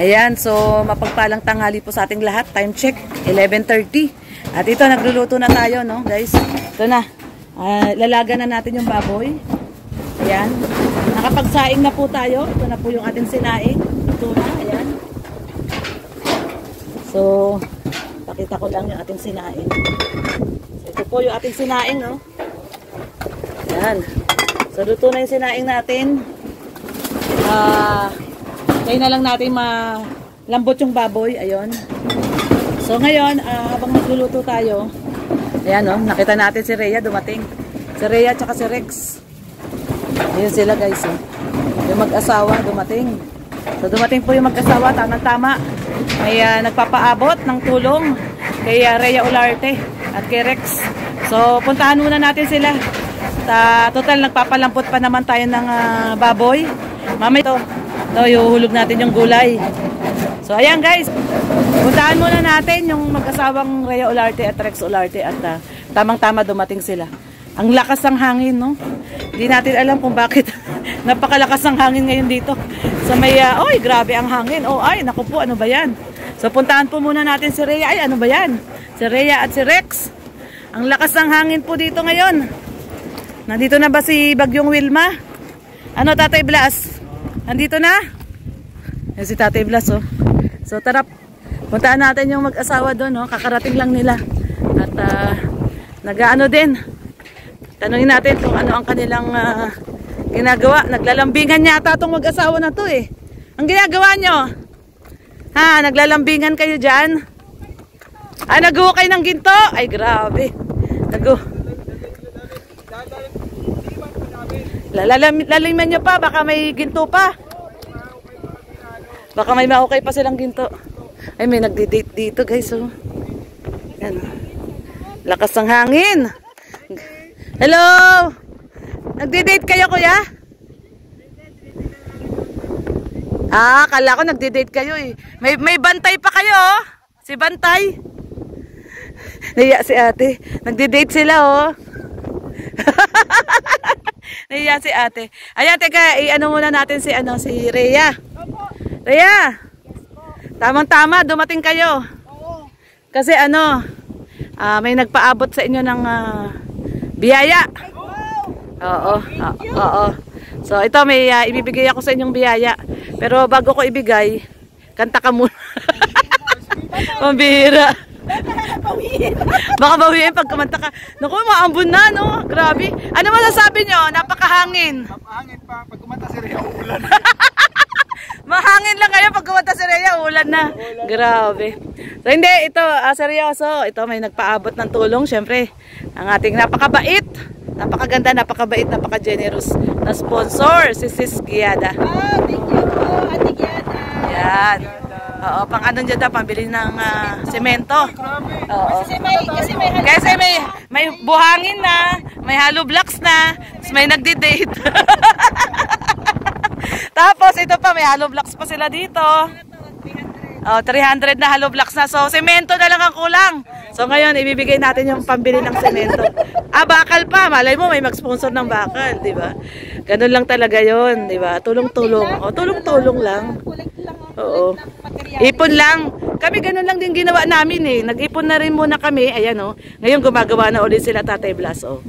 Ayan, so mapagpalang tanghali po sa ating lahat. Time check, 11:30. At ito, nagluluto na tayo, no, guys. Ito na. Lalaga na natin yung baboy. Ayan. Nakapagsaing na po tayo. Ito na po yung ating sinaing. Ito na, ayan. So, pakita ko lang yung ating sinaing. So, ito po yung ating sinaing, no. Ayan. So, luto na yung sinaing natin. Kaya na lang natin malambot yung baboy. Ayun. So ngayon, habang nagluluto tayo, ayan o, nakita natin si Rhea dumating. Si Rhea tsaka si Rex. Ayun sila guys. Yung mag-asawa dumating. So dumating po yung mag-asawa, tamang-tama. May nagpapaabot ng tulong kay Rhea Olarte at kay Rex. So puntahan muna natin sila. Total nagpapalampot pa naman tayo ng baboy. Mamay to. Ito, ihuhulog natin yung gulay. So, ayan guys. Puntahan muna natin yung mag-asawang Rhea Olarte at Rex Olarte at tamang-tama dumating sila. Ang lakas ng hangin, no? Hindi natin alam kung bakit napakalakas ng hangin ngayon dito. So, may, oy, grabe ang hangin. Oh, ay, naku po, ano ba yan? So, puntahan po muna natin si Rhea. Ay, ano ba yan? Si Rhea at si Rex. Ang lakas ng hangin po dito ngayon. Nandito na ba si Bagyong Wilma? Ano, Tatay Blas? Nandito na? Yan si Tatay Blas, oh. So, tara, puntaan natin yung mag-asawa doon, oh. Kakarating lang nila. At, nag-ano din. Tanungin natin kung ano ang kanilang ginagawa. Naglalambingan yata itong mag-asawa na to, eh. Ang ginagawa nyo? Ha, naglalambingan kayo dyan? Nag-uukay ng ginto? Ay, grabe. Laliman nyo pa, baka may ginto pa. Baka may maukay pa silang ginto. Ay, may nagdi-date dito guys, oh. Yan. Lakas ng hangin. Hello! Nagdi-date kayo, kuya? Kala ko nagdi-date kayo, eh. May bantay pa kayo, oh. Si Bantay. Naiya si ate. Nagdi-date sila, oh. Naiya si ate. Ayan, teka, i-ano muna natin si Rhea. Rhea, tamang-tama, dumating kayo. Kasi may nagpaabot sa inyo ng biyaya. Oo. So, ito, may ibibigay ako sa inyong biyaya. Pero bago ko ibigay, kanta ka muna. Pambihira. Baka bawiin pag kumanta ka. Naku, maambon na, no? Grabe. Ano masasabi nyo? Napakahangin. Napakahangin pa. Pag kumanta si Rhea, uulan. Mahangin lang kayo pag kumanta si Rhea, ulan na. Grabe. So, hindi. Ito, seryoso. Ito, may nagpaabot ng tulong. Siyempre, ang ating napakabait, napakaganda, napakabait, napaka-generous na sponsor, si Sis Giada. Thank you po, Ate Giada. Yan. Oo, pang ano dyan, pambili ng semento. Oo. Kasi may buhangin na, may hollow blocks na, may nagdi-date. Tapos ito pa, may hollow blocks pa sila dito. 300 na hollow blocks na. So, semento na lang ang kulang. So, ngayon, ibibigay natin yung pambili ng semento. Bakal pa. Malay mo, may mag-sponsor ng bakal, di ba? Ganun lang talaga yon, di ba? Tulong-tulong. O, tulong-tulong lang. Oo. Ipon lang. Kami ganun lang din ginawa namin, eh. Nag-ipon na rin muna kami. Ayan, oh. Ngayon, gumagawa na ulit sila Tatay Blas, oh.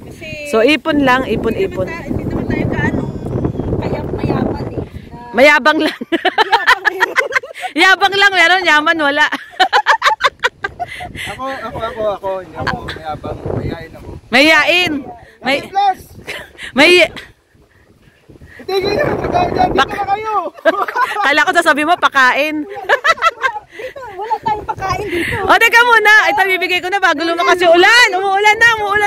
So, ipon lang. Ipon-ipon. Hindi naman tayo kaano mayabang, eh. Mayabang lang. Yabang lang meron, yaman wala. Ako. Hindi ako mayabang. Mayain ako. Mayain. May Tigil na, dito na kayo. Kala ko sasabi mo pakain. Dito, wala tayong pakain dito. O, teka muna. Ito, bibigay ko na bago lumakas yung ulan. Umuulan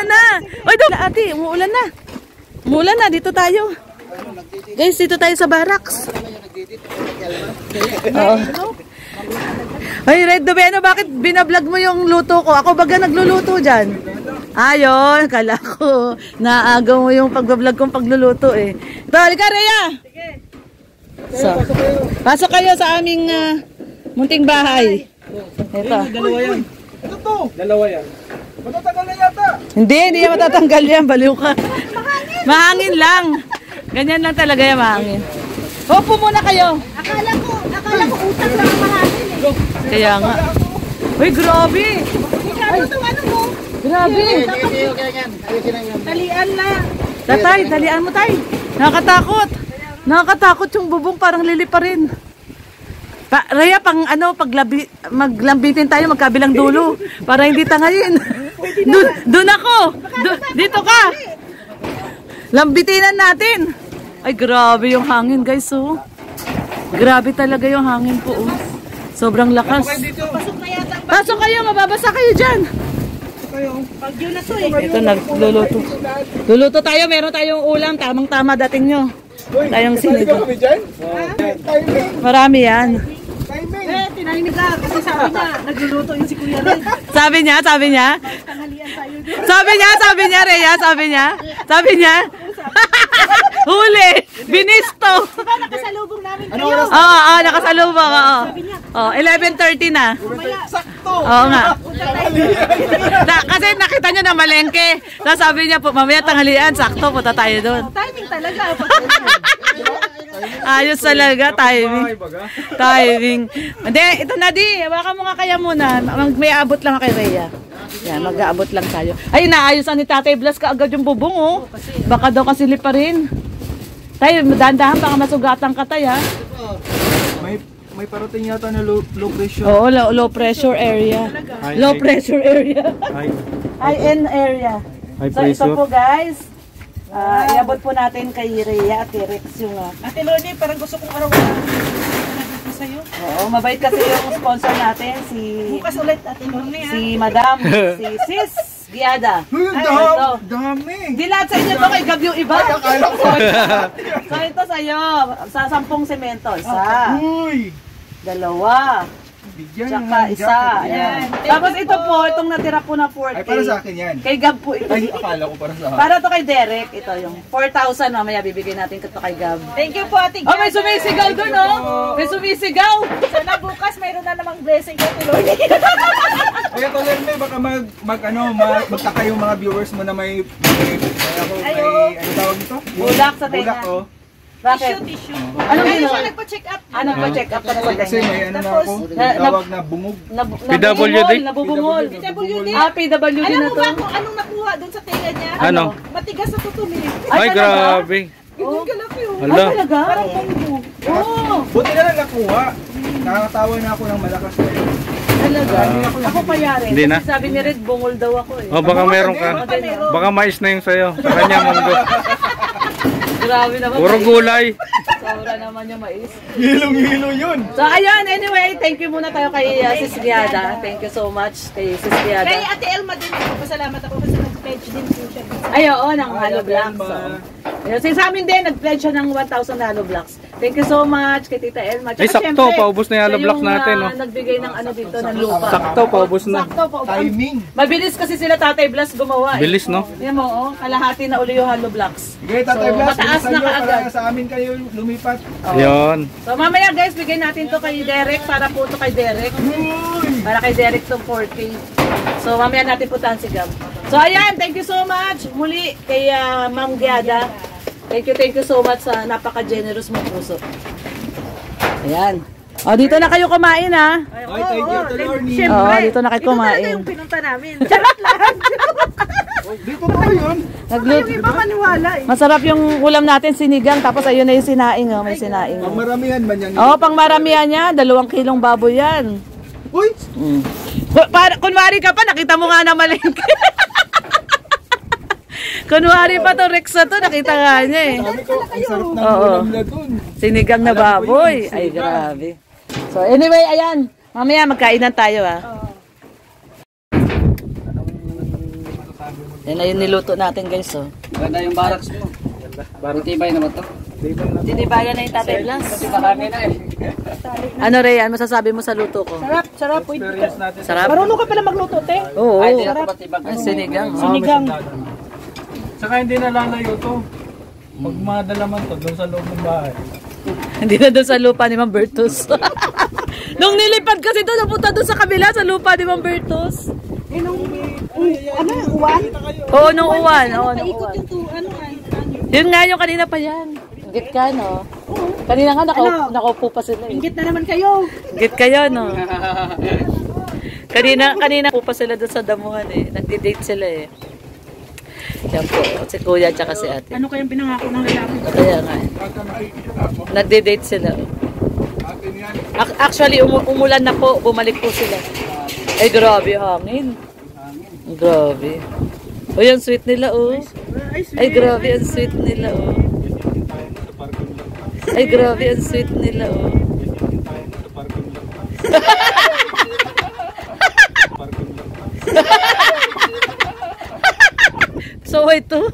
na. Oy, doon, ate, umuulan na. Umuulan na, dito tayo. Guys, dito tayo sa barracks. Oo. Ay, Red Doveno, bakit binablog mo yung luto ko? Ako baga nagluluto dyan. Ayun, kala ko. Naagaw mo yung pagbablog kong pagluluto, eh. Ito, halika, Rhea. So, pasok kayo sa aming munting bahay. Ito. Dalawa yan. Ito to. Dalawa yan. Matatanggal na yata. Hindi yan matatanggal yan. Baliw ka. Mahangin lang. Ganyan lang talaga yan, mahangin. Opo muna kayo. Akala ko utak lang ang Kaya nga. Uy, grabe. Ano to, ano mo? Grabe. Talian na. Tatay, talian mo tay. Nakakatakot. Nakakatakot yung bubong, parang lili pa rin. Rhea, pang ano, maglambitin tayo magkabilang dulo para hindi tangayin. Doon ako. Dito ka. Lambitinan natin. Ay, grabe yung hangin, guys, oh. Grabe talaga yung hangin po, oh. Sobrang lakas. Pasok na yata. Pasok kayo, mababasa kayo dyan. Pag yun na to eh. Ito, nagluluto. Luluto tayo, meron tayong ulam. Tamang-tama dating nyo. Tayong sinigang. Marami yan. Tinahinig ka. Kasi sabi niya, nagluluto yung si Kuya Red. Sabi niya. Tanghalian tayo doon. Sabi niya. Huli! Binisto! Diba nakasalubong namin kayo? Oo, nakasalubong. Oo, 11:30 na. Sakto! Oo nga. Kasi nakita niyo na malengke. Tapos sabi niya po, mamaya tanghalian, sakto, punta tayo doon. Timing talaga. Ayos talaga, timing. Hindi, ito na di. Baka mo nga kaya muna. May abot lang kay Rhea. Yan, mag-aabot lang tayo. Ay, naayusan ni Tatay Blas kaagad yung bubong, oh. Baka daw kasili pa rin. Tayo, dahan-dahan, baka masugatan ka tayo, ha? May parating yata na low pressure. Oo, low pressure area. Low pressure area. High-end area. So, ito po, guys. Iabot po natin kay Rhea at kay Rex yung... Ate Loni, parang gusto kong araw-araw. Sa'yo. Oo, mabait kasi yung sponsor natin, Bukas ulit, Ate Loni, ha? si Madam, si Sis Giada. Dami! Hindi lahat sa inyo to, kay Gab yung iba. So ito sa'yo, sa 10 semento. Isa, Uy! dalawa, Bigyan tsaka ng isa. jacket. Ayan. Tapos ito po, itong natira po na 4K. Ay, para sa akin yan. Kay Gab po ito. Ay, akala ko para sa akin. Para to kay Derek, ito yung 4,000 mamaya bibigay natin ito kay Gab. Thank you po, Ate Oh, may sumisigaw dun, oh. May sumisigaw. Sana bukas mayroon na namang blessing kay Ate Loni. Kaya talaga may baka magtaka yung mga viewers mo na may ano tawag nito? Bulak sa tenga. Bulak, oh. Bakit? Tissue. Anong Ay, ginawa? siya nagpa-check up. Ano pa check up ka na sa Kasi tenga? may ano na ako, Tapos, tawag na bungog. PWD? Nabubungol. PWD. Ah, PWD Alam na mo to. ba kung anong nakuha doon sa tenga niya? Ano? Matigas na tutumi. Ay, grabe. Ganun ka lang yun. Ay, Hala. talaga? Parang bunggo. Oo. Buti na lang nakuha. Nakakatawa na ako ng malakas ngayon. Talaga. Ako pa yari. Hindi na. Kasi sabi ni Red, bungol daw ako eh. Oh, baka meron ka. Baka mais na yung sayo. Sa kanya, munggo. Grabe naman. Puro gulay. Sobra naman yung mais. Hilong-hilo yun. So, ayun. Anyway, thank you muna tayo kay Sis Giada. Thank you so much kay Sis Giada. Kay Ate Elma din ako. Pasalamat ako kasi nag-pledge din po siya. Ay, oo, ng Halo Blocks. So. Ayun, sa amin din, nag-pledge siya ng 1,000 Halo Blocks. Thank you so much kay Tita Elma. Ay, sakto, paubos na yung Halo Blocks natin, no? Nagbigay ng ano dito, ng lupa. Sakto, paubos na. Sakto, paubos. Timing. Mabilis kasi sila Tatay Blas gumawa. Bilis, no? Yan mo, oh, kalahati na uli yung Halo Blocks. Sige, Tatay So, Blas, mataas bilisan na nyo kaagad. para sa amin kayo lumipat. Yun. So mamaya guys, bigay natin to kay Derek para po to kay Derek. Uy! Para kay Derek tong 4K. So mamaya natin puntahan si Gab. So ayan, thank you so much muli kay Ma'am Giada. Thank you so much sa napaka-generous mong puso. Ayan. O, dito na kayo kumain, ha? Ay, thank you, Lorny. Oo, dito na kayo Ito talaga kumain. yung pinunta namin. Charot lang. Dito to yun. Naglut. Iba maniwala eh. Masarap yung ulam natin, sinigang. Tapos ayun na yung sinaing, oh. May sinaing. Pang maramihan man yan. Oo, pang maramihan niya. 2 kilong baboy yan. Uy! Kunwari ka pa, nakita mo nga na malengke. Kunwari pa to, Rex na to, nakita nga niya eh. Sabi ko, ang sarap ng Oo. ulam na dun. Sinigang na Alam ko baboy. yun, Ay, sinigang. grabe. So, anyway, ayan. Mamaya magkainan tayo, ha. Yan na yung niluto natin, guys, oh. Ganda yung barracks mo. Tibay naman to. Tinibayan na yung Tatay Blas. Marami na eh. Ano, Ray, ano masasabi mo sa luto ko? Sarap, sarap. Experience natin. Sarap? Marunong ka pala magluto, te. Oo. Ay, di na ito matibag. Ay, sinigang. Oh. Sinigang. Saka hindi na lalayo to. Pag madalaman to, doon sa loob ng bahay. Hindi na doon sa lupa ni Ma'am Bertus. Nung nilipad kasi doon, napunta doon sa kabila, sa lupa ni Ma'am Bertus. Eh, nung, ano, uwan? Oo, nung uwan. Oo, nung Paikot uwan. yung ano ay. Yun nga yung kanina pa yan. Git ka, no? Oo. Kanina nga Ano? nakaupo pa sila eh. Ingit na naman kayo. Git kayo, no? Kanina po pa sila doon sa damuhan eh. Nagdi-date sila eh. Yan po, si kuya tsaka si ate. Ano kayang pinangako ng lalaki? Kaya nga eh. Nagdi-date sila. Actually, umulan na po. Bumalik po sila. Ay, grabe hangin. Grabe. O, yung sweet nila, oh. Ay, grabe, ang sweet nila, oh. Ay, grabe, ang sweet nila, oh. So, ito.